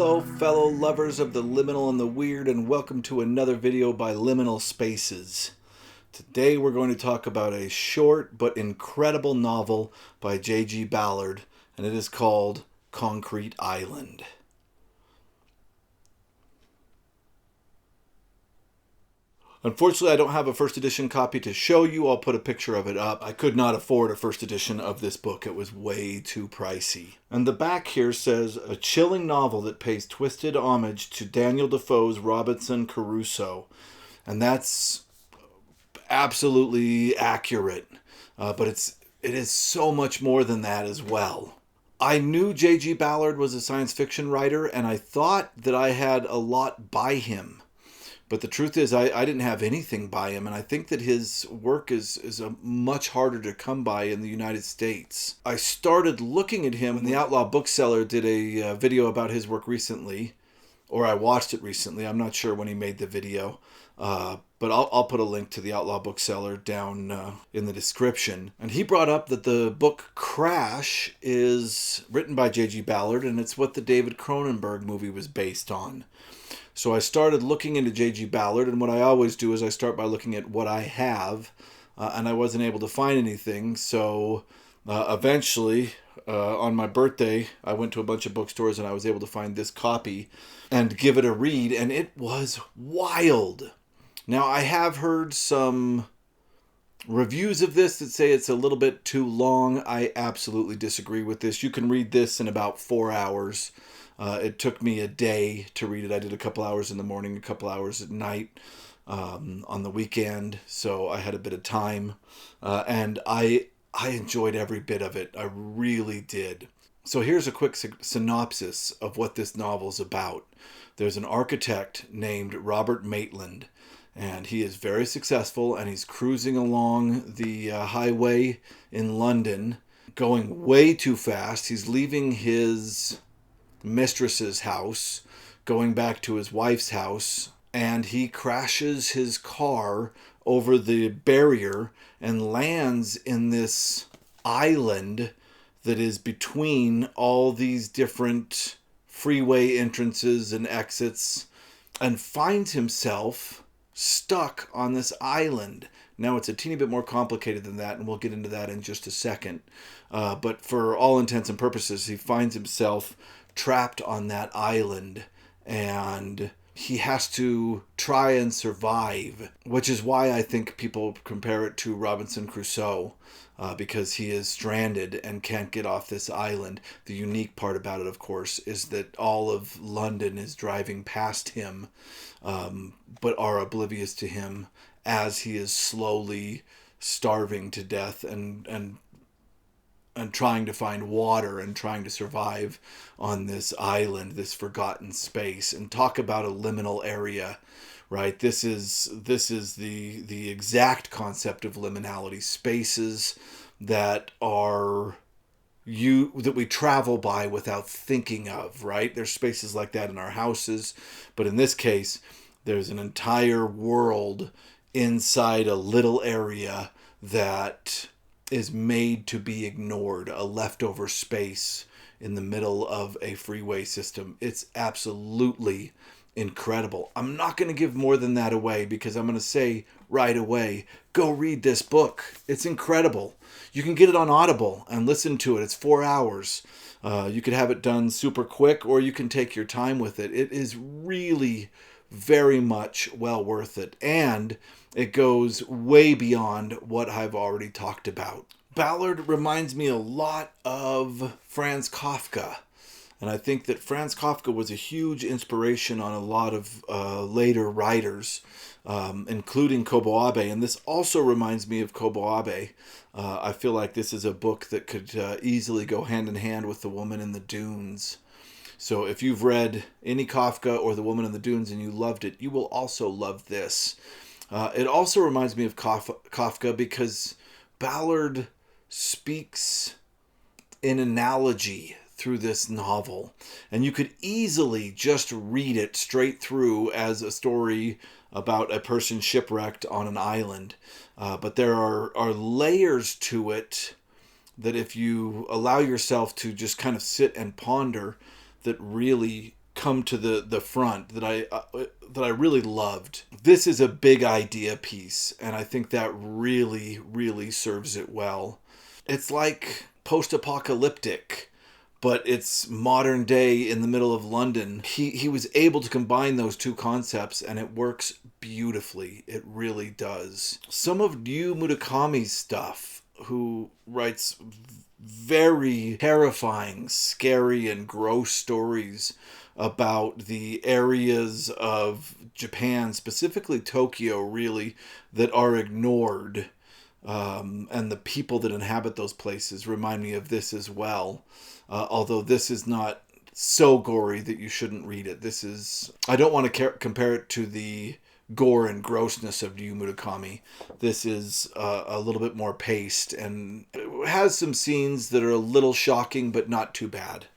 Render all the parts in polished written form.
Hello fellow lovers of the liminal and the weird, and welcome to another video by Liminal Spaces. Today we're going to talk about a short but incredible novel by J.G. Ballard, and it is called Concrete Island. Unfortunately, I don't have a first edition copy to show you. I'll put a picture of it up. I could not afford a first edition of this book. It was way too pricey. And the back here says, a chilling novel that pays twisted homage to Daniel Defoe's Robinson Crusoe. And that's absolutely accurate. But it is so much more than that as well. I knew J.G. Ballard was a science fiction writer, and I thought that I had a lot by him. But the truth is, I didn't have anything by him, and I think that his work is a much harder to come by in the United States. I started looking at him, and the Outlaw Bookseller did a video about his work recently, or I watched it recently. I'm not sure when he made the video, but I'll put a link to the Outlaw Bookseller down in the description. And he brought up that the book Crash is written by J.G. Ballard, and it's what the David Cronenberg movie was based on. So I started looking into J.G. Ballard, and what I always do is I start by looking at what I have, and I wasn't able to find anything. So eventually, on my birthday, I went to a bunch of bookstores, and I was able to find this copy and give it a read, and it was wild. Now, I have heard some reviews of this that say it's a little bit too long. I absolutely disagree with this. You can read this in about 4 hours. It took me a day to read it. I did a couple hours in the morning, a couple hours at night on the weekend, so I had a bit of time, and I enjoyed every bit of it. I really did. So here's a quick synopsis of what this novel's about. There's an architect named Robert Maitland, and he is very successful, and he's cruising along the highway in London, going way too fast. He's leaving his mistress's house, going back to his wife's house, and he crashes his car over the barrier and lands in this island that is between all these different freeway entrances and exits, and finds himself stuck on this island. Now, it's a teeny bit more complicated than that, and we'll get into that in just a second. But for all intents and purposes, he finds himself trapped on that island, and he has to try and survive, which is why I think people compare it to Robinson Crusoe, because he is stranded and can't get off this island. The unique part about it, of course, is that all of London is driving past him, but are oblivious to him as he is slowly starving to death and trying to find water and trying to survive on this island, this forgotten space. And talk about a liminal area, right? This is the exact concept of liminality. Spaces that that we travel by without thinking of, right? There's spaces like that in our houses, but in this case, there's an entire world inside a little area that is made to be ignored, a leftover space in the middle of a freeway system. It's absolutely incredible. I'm not going to give more than that away, because I'm going to say right away, go read this book. It's incredible. You can get it on Audible and listen to it. It's 4 hours. You could have it done super quick, or you can take your time with it. It is really very much well worth it, and it goes way beyond what I've already talked about. Ballard reminds me a lot of Franz Kafka, and I think that Franz Kafka was a huge inspiration on a lot of later writers, including Kobo Abe, and this also reminds me of Kobo Abe. I feel like this is a book that could easily go hand in hand with The Woman in the Dunes. So if you've read any Kafka or The Woman in the Dunes and you loved it, you will also love this. It also reminds me of Kafka because Ballard speaks in analogy through this novel. And you could easily just read it straight through as a story about a person shipwrecked on an island. But there are layers to it that if you allow yourself to just kind of sit and ponder, that really come to the front that I really loved. This is a big idea piece, and I think that really, really serves it well. It's like post-apocalyptic, but it's modern day in the middle of London. He was able to combine those two concepts, and it works beautifully. It really does. Some of Yu Murakami's stuff, who writes very terrifying, scary, and gross stories about the areas of Japan, specifically Tokyo, really, that are ignored. And the people that inhabit those places remind me of this as well. Although this is not so gory that you shouldn't read it. This is... I don't want to compare it to the gore and grossness of Yu Murakami. This is a little bit more paced, and it has some scenes that are a little shocking, but not too bad.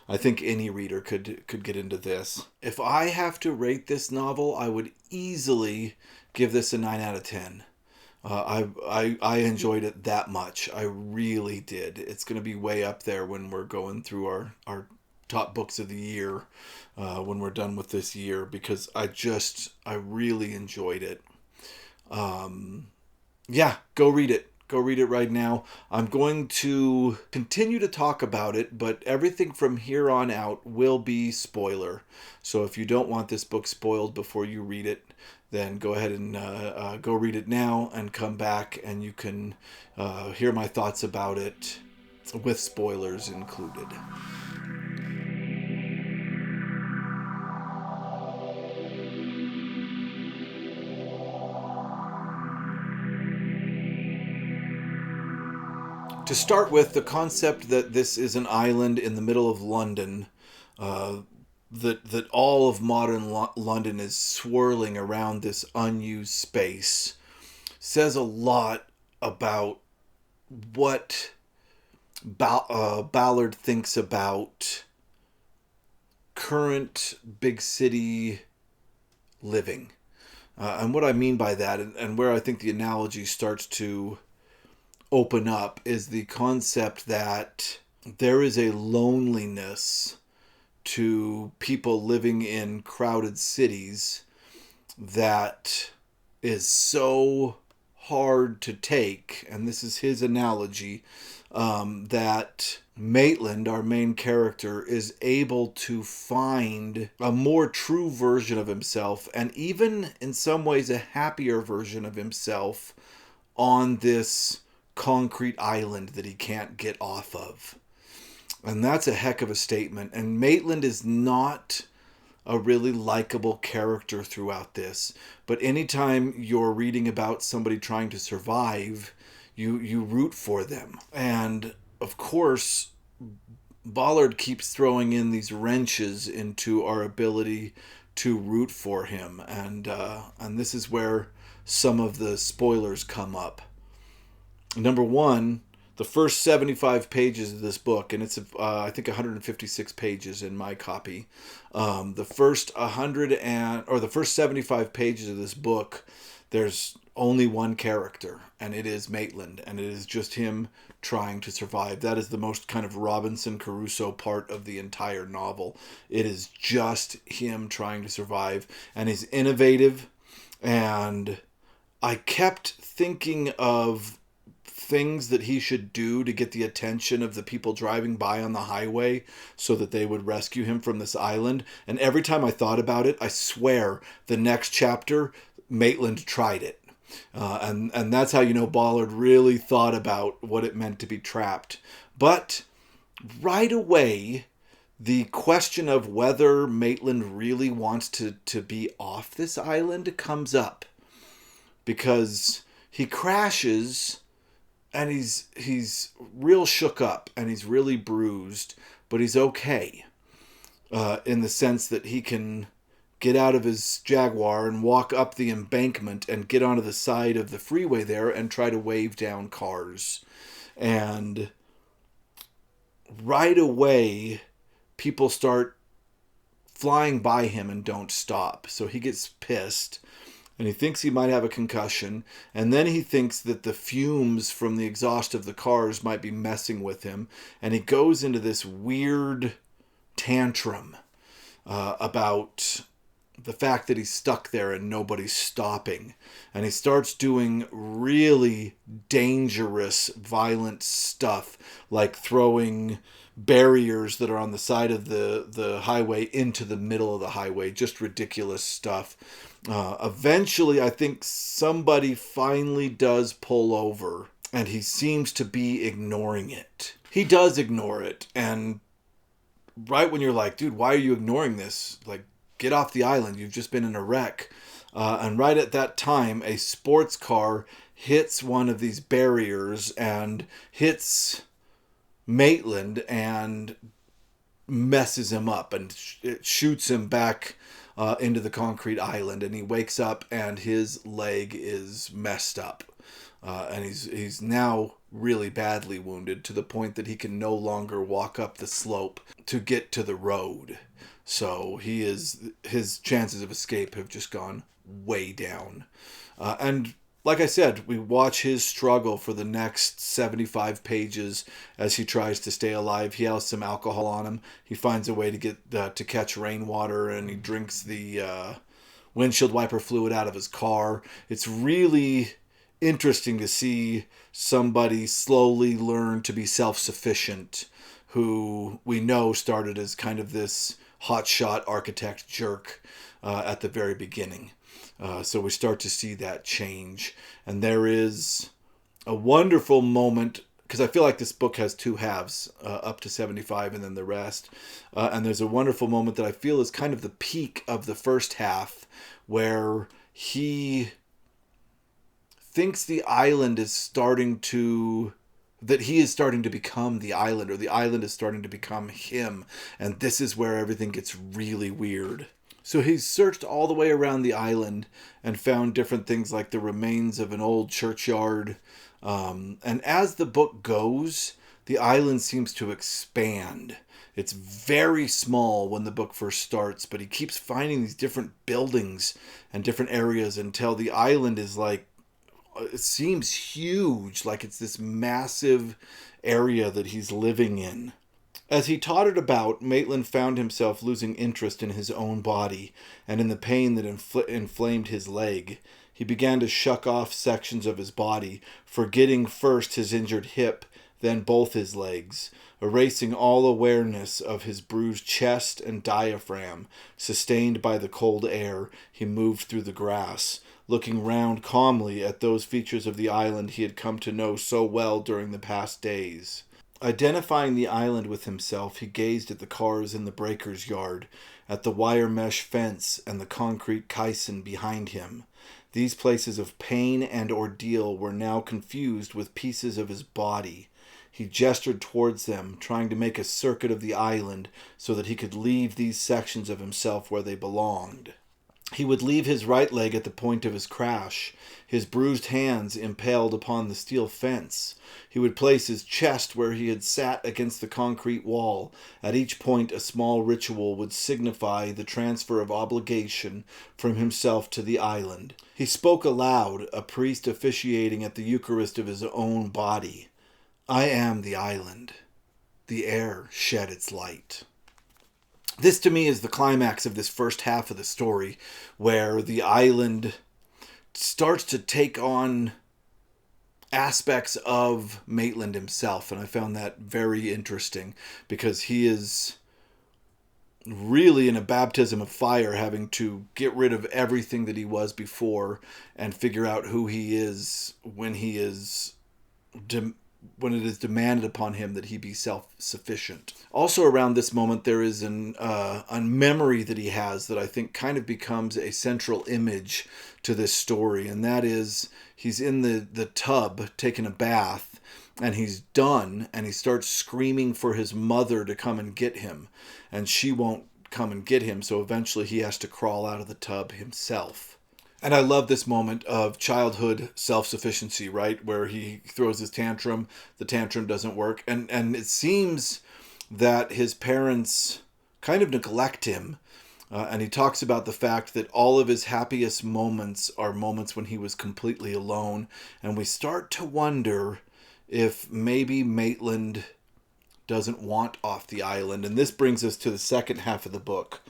I think any reader could get into this. If I have to rate this novel, I would easily give this a 9 out of 10. I enjoyed it that much. I really did. It's going to be way up there when we're going through our top books of the year, when we're done with this year, because I really enjoyed it. Yeah, go read it. Go read it right now. I'm going to continue to talk about it, but everything from here on out will be spoiler. So if you don't want this book spoiled before you read it, then go ahead and go read it now and come back, and you can hear my thoughts about it with spoilers included. To start with, the concept that this is an island in the middle of London, that all of modern London is swirling around this unused space, says a lot about what Ballard thinks about current big city living. And what I mean by that, and where I think the analogy starts to open up, is the concept that there is a loneliness to people living in crowded cities that is so hard to take, and this is his analogy, that Maitland, our main character, is able to find a more true version of himself, and even in some ways a happier version of himself, on this concrete island that he can't get off of. And that's a heck of a statement. And Maitland is not a really likable character throughout this, but anytime you're reading about somebody trying to survive, you root for them. And of course, Ballard keeps throwing in these wrenches into our ability to root for him, and this is where some of the spoilers come up. Number one, the first 75 pages of this book, and it's I think 156 pages in my copy. The first 75 pages of this book, there's only one character, and it is Maitland, and it is just him trying to survive. That is the most kind of Robinson Crusoe part of the entire novel. It is just him trying to survive, and he's innovative, and I kept thinking of things that he should do to get the attention of the people driving by on the highway so that they would rescue him from this island. And every time I thought about it, I swear the next chapter, Maitland tried it. And that's how you know Ballard really thought about what it meant to be trapped. But right away, the question of whether Maitland really wants to be off this island comes up. Because he crashes, and he's real shook up, and he's really bruised, but he's okay, in the sense that he can get out of his Jaguar and walk up the embankment and get onto the side of the freeway there and try to wave down cars. And right away, people start flying by him and don't stop. So he gets pissed, and he thinks he might have a concussion, and then he thinks that the fumes from the exhaust of the cars might be messing with him, and he goes into this weird tantrum. about the fact that he's stuck there and nobody's stopping. And he starts doing really dangerous, violent stuff, like throwing barriers that are on the side of the highway into the middle of the highway. Just ridiculous stuff. Eventually, I think somebody finally does pull over, and he seems to be ignoring it. He does ignore it, and right when you're like, dude, why are you ignoring this? Like, get off the island. You've just been in a wreck. And right at that time, a sports car hits one of these barriers and hits Maitland and messes him up, and it shoots him back into the concrete island, and he wakes up and his leg is messed up. And he's now really badly wounded to the point that he can no longer walk up the slope to get to the road. So his chances of escape have just gone way down. And like I said, we watch his struggle for the next 75 pages as he tries to stay alive. He has some alcohol on him. He finds a way to get to catch rainwater, and he drinks the windshield wiper fluid out of his car. It's really interesting to see somebody slowly learn to be self-sufficient, who we know started as kind of this hotshot architect jerk at the very beginning. So we start to see that change. And there is a wonderful moment, because I feel like this book has two halves, up to 75 and then the rest. And there's a wonderful moment that I feel is kind of the peak of the first half, where he thinks the island is starting to... that he is starting to become the island, or the island is starting to become him. And this is where everything gets really weird. So he's searched all the way around the island and found different things like the remains of an old churchyard. And as the book goes, the island seems to expand. It's very small when the book first starts, but he keeps finding these different buildings and different areas until the island is like, it seems huge, like it's this massive area that he's living in. As he tottered about, Maitland found himself losing interest in his own body and in the pain that inflamed his leg. He began to shuck off sections of his body, forgetting first his injured hip, then both his legs, erasing all awareness of his bruised chest and diaphragm. Sustained by the cold air, he moved through the grass, looking round calmly at those features of the island he had come to know so well during the past days. Identifying the island with himself, he gazed at the cars in the breaker's yard, at the wire mesh fence and the concrete caisson behind him. These places of pain and ordeal were now confused with pieces of his body. He gestured towards them, trying to make a circuit of the island so that he could leave these sections of himself where they belonged. He would leave his right leg at the point of his crash, his bruised hands impaled upon the steel fence. He would place his chest where he had sat against the concrete wall. At each point, a small ritual would signify the transfer of obligation from himself to the island. He spoke aloud, a priest officiating at the Eucharist of his own body. I am the island. The air shed its light. This, to me, is the climax of this first half of the story, where the island starts to take on aspects of Maitland himself. And I found that very interesting, because he is really in a baptism of fire, having to get rid of everything that he was before and figure out who he is when when it is demanded upon him that he be self-sufficient. Also around this moment, there is a memory that he has that I think kind of becomes a central image to this story, and that is he's in the tub taking a bath, and he's done, and he starts screaming for his mother to come and get him, and she won't come and get him, so eventually he has to crawl out of the tub himself. And I love this moment of childhood self-sufficiency, right? Where he throws his tantrum, the tantrum doesn't work. And it seems that his parents kind of neglect him. And he talks about the fact that all of his happiest moments are moments when he was completely alone. And we start to wonder if maybe Maitland doesn't want off the island. And this brings us to the second half of the book,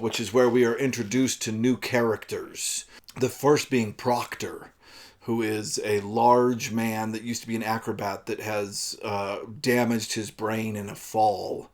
which is where we are introduced to new characters. The first being Proctor, who is a large man that used to be an acrobat that has damaged his brain in a fall.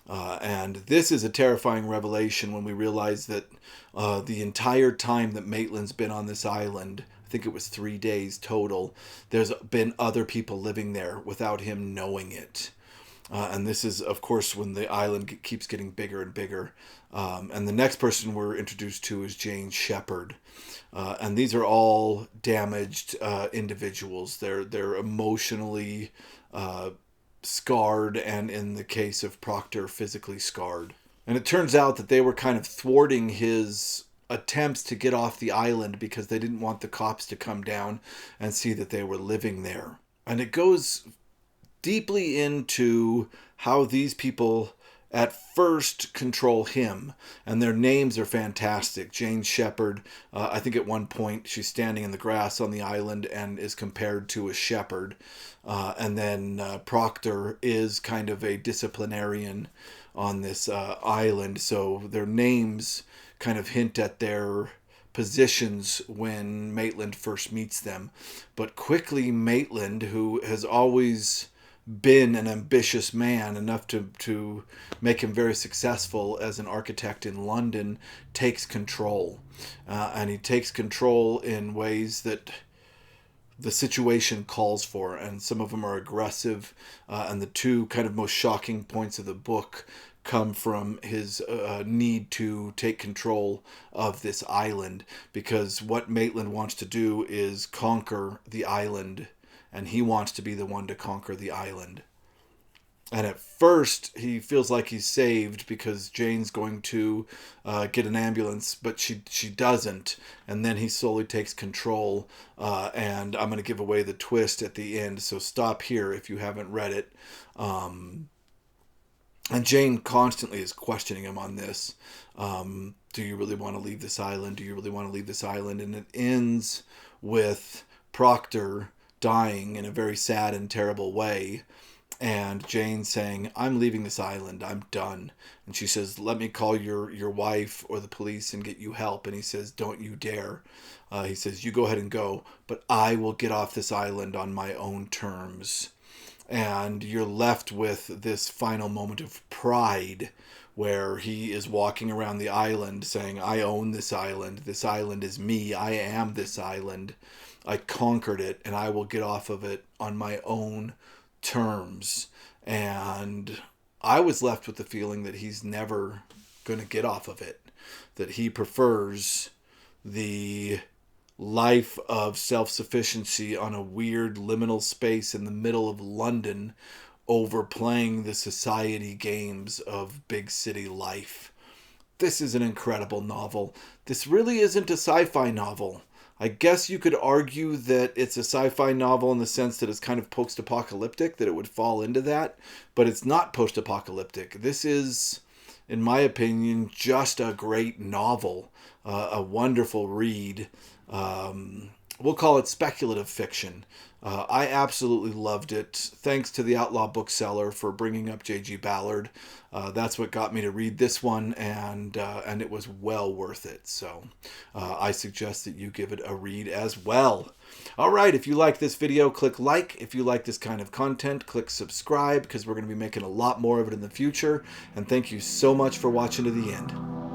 And this is a terrifying revelation when we realize that the entire time that Maitland's been on this island, I think it was 3 days total, there's been other people living there without him knowing it. And this is, of course, when the island keeps getting bigger and bigger. And the next person we're introduced to is Jane Shepherd. And these are all damaged individuals. They're emotionally scarred, and in the case of Proctor, physically scarred. And it turns out that they were kind of thwarting his attempts to get off the island because they didn't want the cops to come down and see that they were living there. And it goes deeply into how these people at first control him, and their names are fantastic. Jane Shepherd, I think at one point she's standing in the grass on the island and is compared to a shepherd. And then Proctor is kind of a disciplinarian on this island, so their names kind of hint at their positions when Maitland first meets them. But quickly Maitland, who has always been an ambitious man, enough to make him very successful as an architect in London, takes control. And he takes control in ways that the situation calls for, and some of them are aggressive. And the two kind of most shocking points of the book come from his need to take control of this island, because what Maitland wants to do is conquer the island, and he wants to be the one to conquer the island. And at first, he feels like he's saved because Jane's going to get an ambulance, but she doesn't. And then he slowly takes control, and I'm going to give away the twist at the end, so stop here if you haven't read it. And Jane constantly is questioning him on this. Do you really want to leave this island? Do you really want to leave this island? And it ends with Proctor dying in a very sad and terrible way, and Jane saying, I'm leaving this island, I'm done. And she says, let me call your wife or the police and get you help. And he says, don't you dare. He says, you go ahead and go, but I will get off this island on my own terms. And you're left with this final moment of pride where he is walking around the island saying, I own this island is me, I am this island, I conquered it, and I will get off of it on my own terms. And I was left with the feeling that he's never going to get off of it, that he prefers the life of self-sufficiency on a weird liminal space in the middle of London over playing the society games of big city life. This is an incredible novel. This really isn't a sci-fi novel. I guess you could argue that it's a sci-fi novel in the sense that it's kind of post-apocalyptic, that it would fall into that, but it's not post-apocalyptic. This is, in my opinion, just a great novel, a wonderful read. We'll call it speculative fiction. I absolutely loved it. Thanks to the Outlaw Bookseller for bringing up J.G. Ballard. That's what got me to read this one, and it was well worth it. So I suggest that you give it a read as well. All right, if you like this video, click like. If you like this kind of content, click subscribe, because we're going to be making a lot more of it in the future. And thank you so much for watching to the end.